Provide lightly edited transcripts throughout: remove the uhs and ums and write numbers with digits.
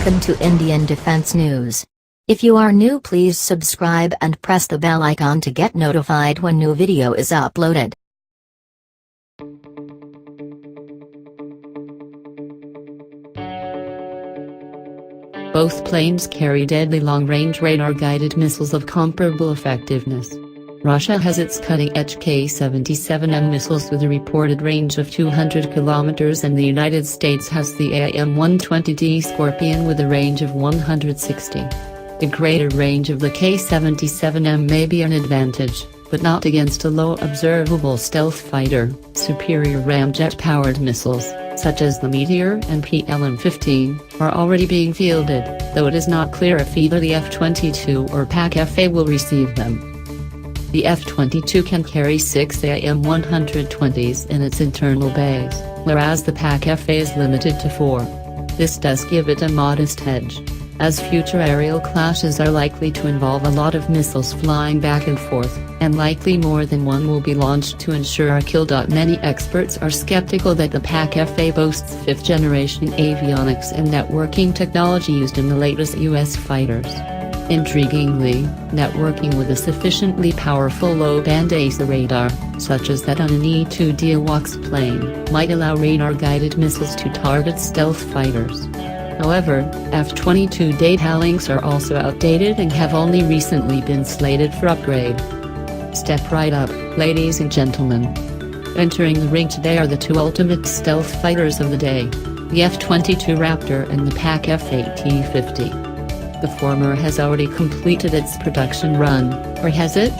Welcome to Indian Defense News. If you are new, please subscribe and press the bell icon to get notified when new video is uploaded. Both planes carry deadly long-range radar-guided missiles of comparable effectiveness. Russia has its cutting-edge K-77M missiles with a reported range of 200 kilometers, and the United States has the AIM-120D Scorpion with a range of 160. The greater range of the K-77M may be an advantage, but not against a low observable stealth fighter. Superior ramjet-powered missiles, such as the Meteor and PLM-15, are already being fielded, though it is not clear if either the F22 or PAKFA will receive them. The F22 can carry 6 AIM-120s in its internal bays, whereas the PAKFA is limited to 4. This does give it a modest edge, as future aerial clashes are likely to involve a lot of missiles flying back and forth, and likely more than one will be launched to ensure a kill. Many experts are skeptical that the PAKFA boasts 5th-generation avionics and networking technology used in the latest US fighters. Intriguingly, networking with a sufficiently powerful low-band AESA radar, such as that on an E-2D AWACS plane, might allow radar-guided missiles to target stealth fighters. However, F-22 data links are also outdated and have only recently been slated for upgrade. Step right up, ladies and gentlemen. Entering the ring today are the two ultimate stealth fighters of the day, the F-22 Raptor and the PAKFA T50. The former has already completed its production run, or has it?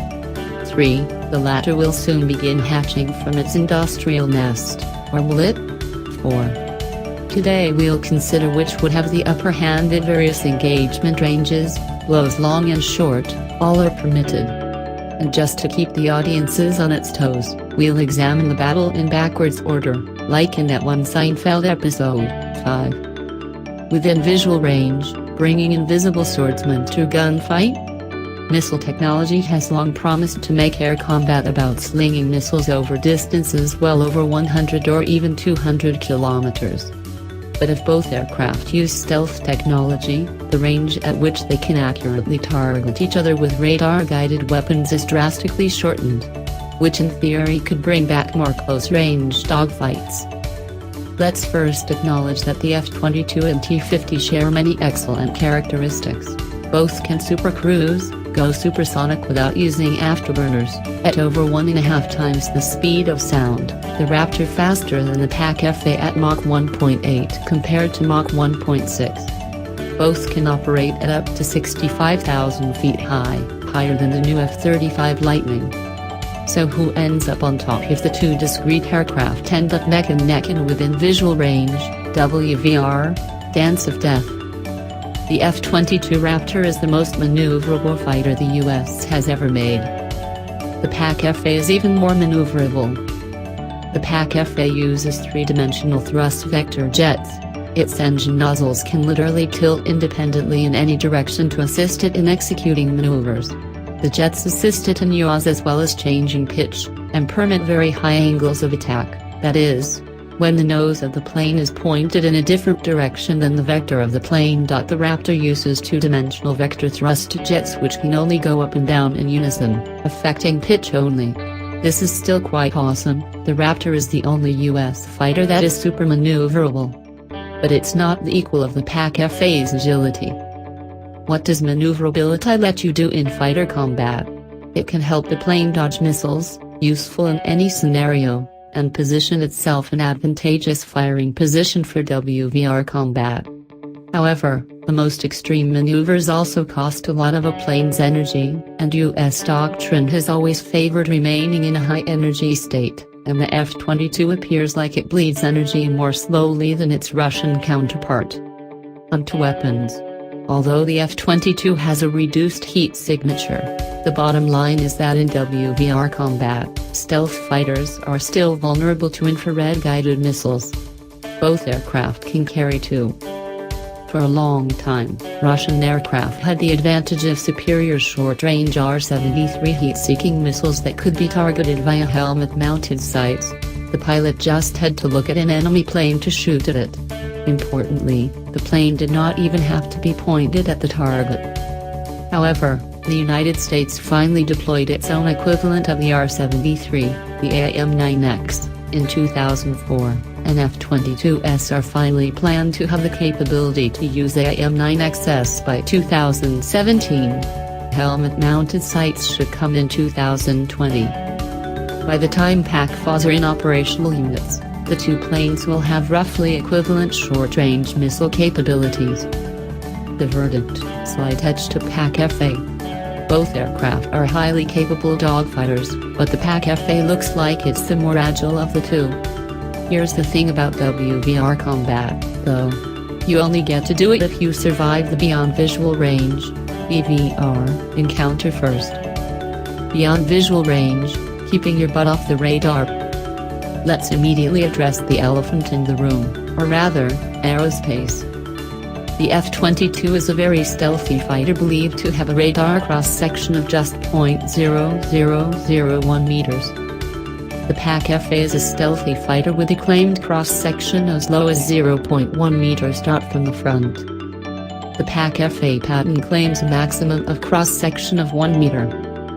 3. The latter will soon begin hatching from its industrial nest, or will it? 4. Today we'll consider which would have the upper hand in various engagement ranges, blows long and short, all are permitted. And just to keep the audiences on its toes, we'll examine the battle in backwards order, like in that one Seinfeld episode, 5. Within visual range, bringing invisible swordsmen to gunfight? Missile technology has long promised to make air combat about slinging missiles over distances well over 100 or even 200 kilometers. But if both aircraft use stealth technology, the range at which they can accurately target each other with radar-guided weapons is drastically shortened, which in theory could bring back more close-range dogfights. Let's first acknowledge that the F-22 and T-50 share many excellent characteristics. Both can supercruise, go supersonic without using afterburners, at over 1.5 times the speed of sound, the Raptor faster than the PAKFA at Mach 1.8 compared to Mach 1.6. Both can operate at up to 65,000 feet high, higher than the new F-35 Lightning. So who ends up on top if the two discrete aircraft end up neck and neck in within visual range? WVR, Dance of Death. The F-22 Raptor is the most maneuverable fighter the US has ever made. The PAKFA is even more maneuverable. The PAKFA uses three-dimensional thrust vector jets. Its engine nozzles can literally tilt independently in any direction to assist it in executing maneuvers. The jets assist it in yaws as well as changing pitch, and permit very high angles of attack, that is, when the nose of the plane is pointed in a different direction than the vector of the plane. The Raptor uses two-dimensional vector thrust jets which can only go up and down in unison, affecting pitch only. This is still quite awesome. The Raptor is the only US fighter that is super maneuverable. But it's not the equal of the PAKFA's agility. What does maneuverability let you do in fighter combat? It can help the plane dodge missiles, useful in any scenario, and position itself in advantageous firing position for WVR combat. However, the most extreme maneuvers also cost a lot of a plane's energy, and US doctrine has always favored remaining in a high-energy state, and the F-22 appears like it bleeds energy more slowly than its Russian counterpart. Onto weapons. Although the F-22 has a reduced heat signature, the bottom line is that in WVR combat, stealth fighters are still vulnerable to infrared-guided missiles. Both aircraft can carry two. For a long time, Russian aircraft had the advantage of superior short-range R-73 heat-seeking missiles that could be targeted via helmet-mounted sights. The pilot just had to look at an enemy plane to shoot at it. Importantly, The plane did not even have to be pointed at the target. However, the United States finally deployed its own equivalent of the R-73, the AIM-9X, in 2004, and F-22s are finally planned to have the capability to use the AIM-9XS by 2017. Helmet-mounted sights should come in 2020. By the time PAKFAs are in operational units, the two planes will have roughly equivalent short-range missile capabilities. The verdict: slight edge to PAKFA. Both aircraft are highly capable dogfighters, but the PAKFA looks like it's the more agile of the two. Here's the thing about WVR combat, though. You only get to do it if you survive the Beyond Visual Range (BVR) encounter first. Beyond Visual Range, keeping your butt off the radar. Let's immediately address the elephant in the room, or rather, aerospace. The F-22 is a very stealthy fighter believed to have a radar cross-section of just 0.0001 meters. The PAKFA is a stealthy fighter with a claimed cross-section as low as 0.1 meters from the front. The PAKFA patent claims a maximum of cross-section of 1 meter.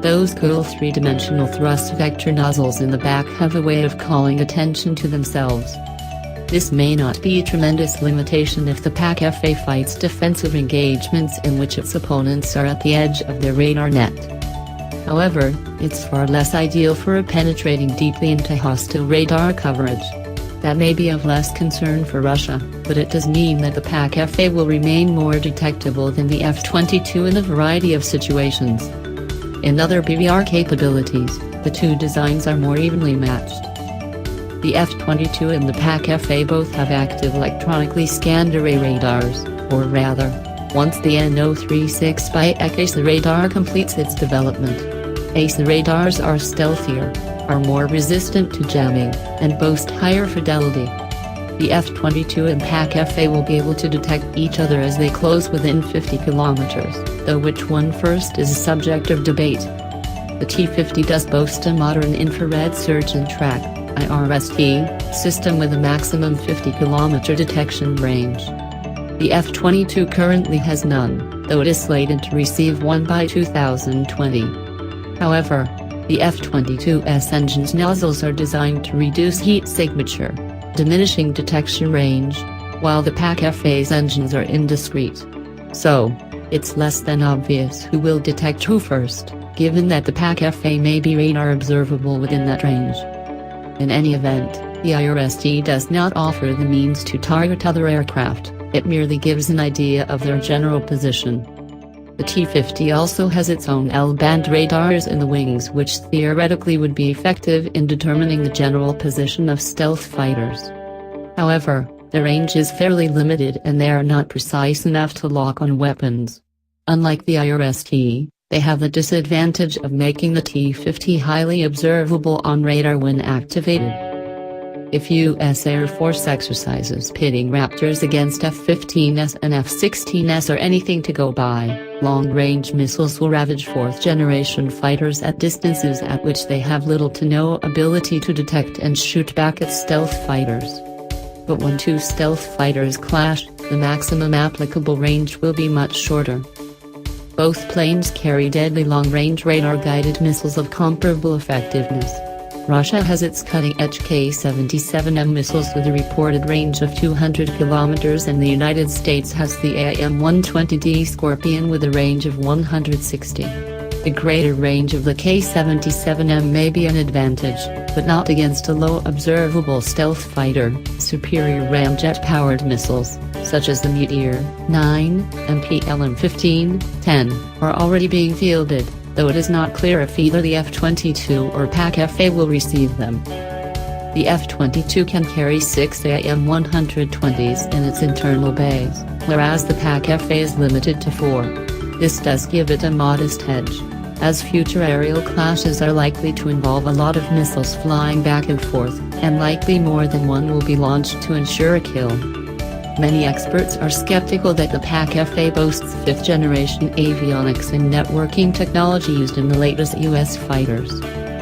Those cool three-dimensional thrust vector nozzles in the back have a way of calling attention to themselves. This may not be a tremendous limitation if the PAKFA fights defensive engagements in which its opponents are at the edge of their radar net. However, it's far less ideal for penetrating deeply into hostile radar coverage. That may be of less concern for Russia, but it does mean that the PAKFA will remain more detectable than the F-22 in a variety of situations. In other BVR capabilities, the two designs are more evenly matched. The F-22 and the PAKFA both have active electronically scanned array radars, or rather, once the NO36 by ACE radar completes its development. ACE radars are stealthier, are more resistant to jamming, and boast higher fidelity. The F-22 and PAKFA will be able to detect each other as they close within 50 kilometers, though which one first is a subject of debate. The T-50 does boast a modern infrared search and track (IRST) system with a maximum 50-kilometer detection range. The F-22 currently has none, though it is slated to receive one by 2020. However, the F-22's engine's nozzles are designed to reduce heat signature, diminishing detection range, while the PAKFA's engines are indiscreet. So, it's less than obvious who will detect who first, given that the PAKFA may be radar observable within that range. In any event, the IRST does not offer the means to target other aircraft, it merely gives an idea of their general position. The T-50 also has its own L-band radars in the wings which theoretically would be effective in determining the general position of stealth fighters. However, the range is fairly limited and they are not precise enough to lock on weapons. Unlike the IRST, they have the disadvantage of making the T-50 highly observable on radar when activated. If U.S. Air Force exercises pitting Raptors against F-15s and F-16s are anything to go by, long-range missiles will ravage fourth-generation fighters at distances at which they have little to no ability to detect and shoot back at stealth fighters. But when two stealth fighters clash, the maximum applicable range will be much shorter. Both planes carry deadly long-range radar-guided missiles of comparable effectiveness. Russia has its cutting-edge K-77M missiles with a reported range of 200 kilometers and the United States has the AIM-120D Scorpion with a range of 160. The greater range of the K-77M may be an advantage, but not against a low observable stealth fighter. Superior ramjet-powered missiles, such as the Meteor 9 and PLM-15-10, are already being fielded, though it is not clear if either the F-22 or PAKFA will receive them. The F-22 can carry 6 AIM-120s in its internal bays, whereas the PAKFA is limited to 4. This does give it a modest edge, as future aerial clashes are likely to involve a lot of missiles flying back and forth, and likely more than one will be launched to ensure a kill. Many experts are skeptical that the PAKFA boasts 5th-generation avionics and networking technology used in the latest U.S. fighters.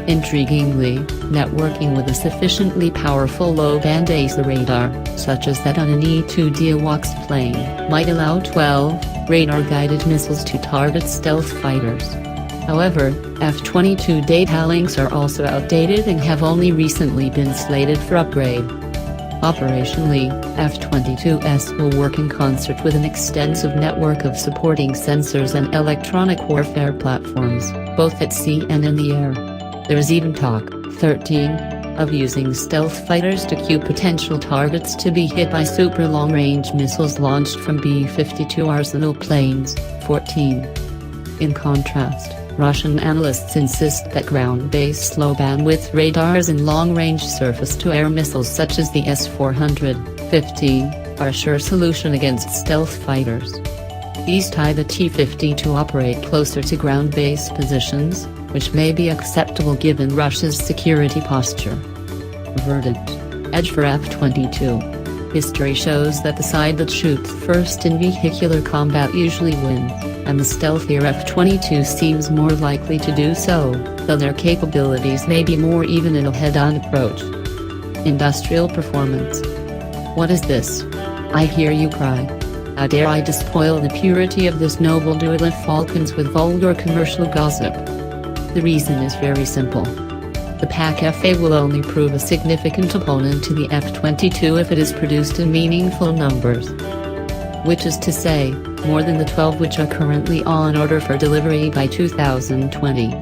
Intriguingly, networking with a sufficiently powerful low-band AESA radar, such as that on an E-2D AWACS plane, might allow 12 radar-guided missiles to target stealth fighters. However, F-22 data links are also outdated and have only recently been slated for upgrade. Operationally, F-22s will work in concert with an extensive network of supporting sensors and electronic warfare platforms, both at sea and in the air. There is even talk, 13, of using stealth fighters to cue potential targets to be hit by super long-range missiles launched from B-52 Arsenal planes, 14. In contrast, Russian analysts insist that ground-based low-bandwidth radars and long-range surface-to-air missiles such as the S-450 are a sure solution against stealth fighters. These tie the T-50 to operate closer to ground-based positions, which may be acceptable given Russia's security posture. Verdict: edge for F-22. History shows that the side that shoots first in vehicular combat usually wins, and the stealthier F-22 seems more likely to do so, though their capabilities may be more even in a head-on approach. Industrial performance. What is this? I hear you cry. How dare I despoil the purity of this noble duel of falcons with vulgar commercial gossip? The reason is very simple. The PAKFA will only prove a significant opponent to the F-22 if it is produced in meaningful numbers. Which is to say, more than the 12 which are currently on order for delivery by 2020.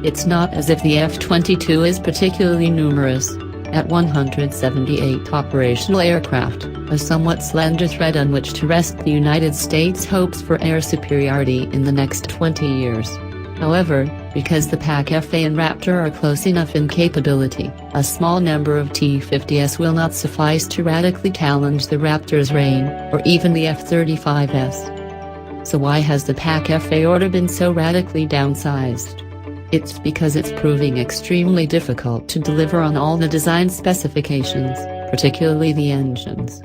It's not as if the F-22 is particularly numerous. At 178 operational aircraft, a somewhat slender thread on which to rest the United States' hopes for air superiority in the next 20 years. However, because the PAKFA and Raptor are close enough in capability, a small number of T-50s will not suffice to radically challenge the Raptor's reign, or even the F-35s. So why has the PAKFA order been so radically downsized? It's because it's proving extremely difficult to deliver on all the design specifications, particularly the engines.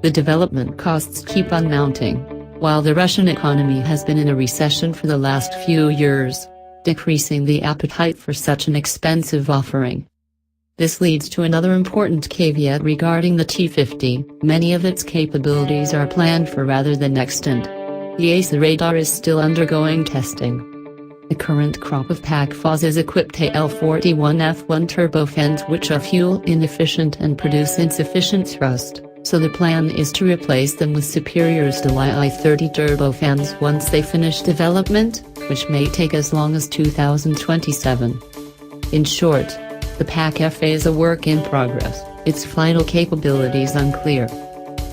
The development costs keep on mounting, while the Russian economy has been in a recession for the last few years, decreasing the appetite for such an expensive offering. This leads to another important caveat regarding the T-50. Many of its capabilities are planned for rather than extant. The AESA radar is still undergoing testing. The current crop of PAKFAs is equipped to L-41 F1 turbofans which are fuel inefficient and produce insufficient thrust, so the plan is to replace them with superiors to YI-30 turbofans once they finish development, which may take as long as 2027. In short, the PAKFA is a work in progress, its final capabilities unclear.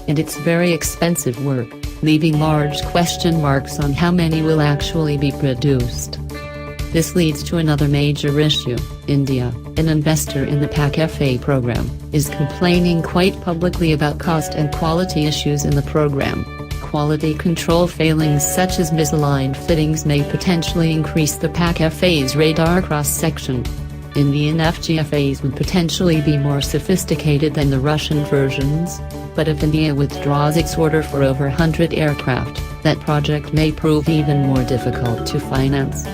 And it's very expensive work, leaving large question marks on how many will actually be produced. This leads to another major issue. India, an investor in the PAKFA program, is complaining quite publicly about cost and quality issues in the program. Quality control failings such as misaligned fittings may potentially increase the PAKFA's radar cross-section. Indian FGFAs would potentially be more sophisticated than the Russian versions, but if India withdraws its order for over 100 aircraft, that project may prove even more difficult to finance.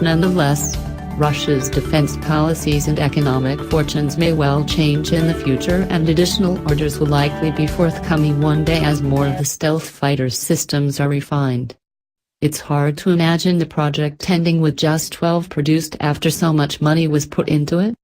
Nonetheless, Russia's defense policies and economic fortunes may well change in the future and additional orders will likely be forthcoming one day as more of the stealth fighter systems are refined. It's hard to imagine the project ending with just 12 produced after so much money was put into it.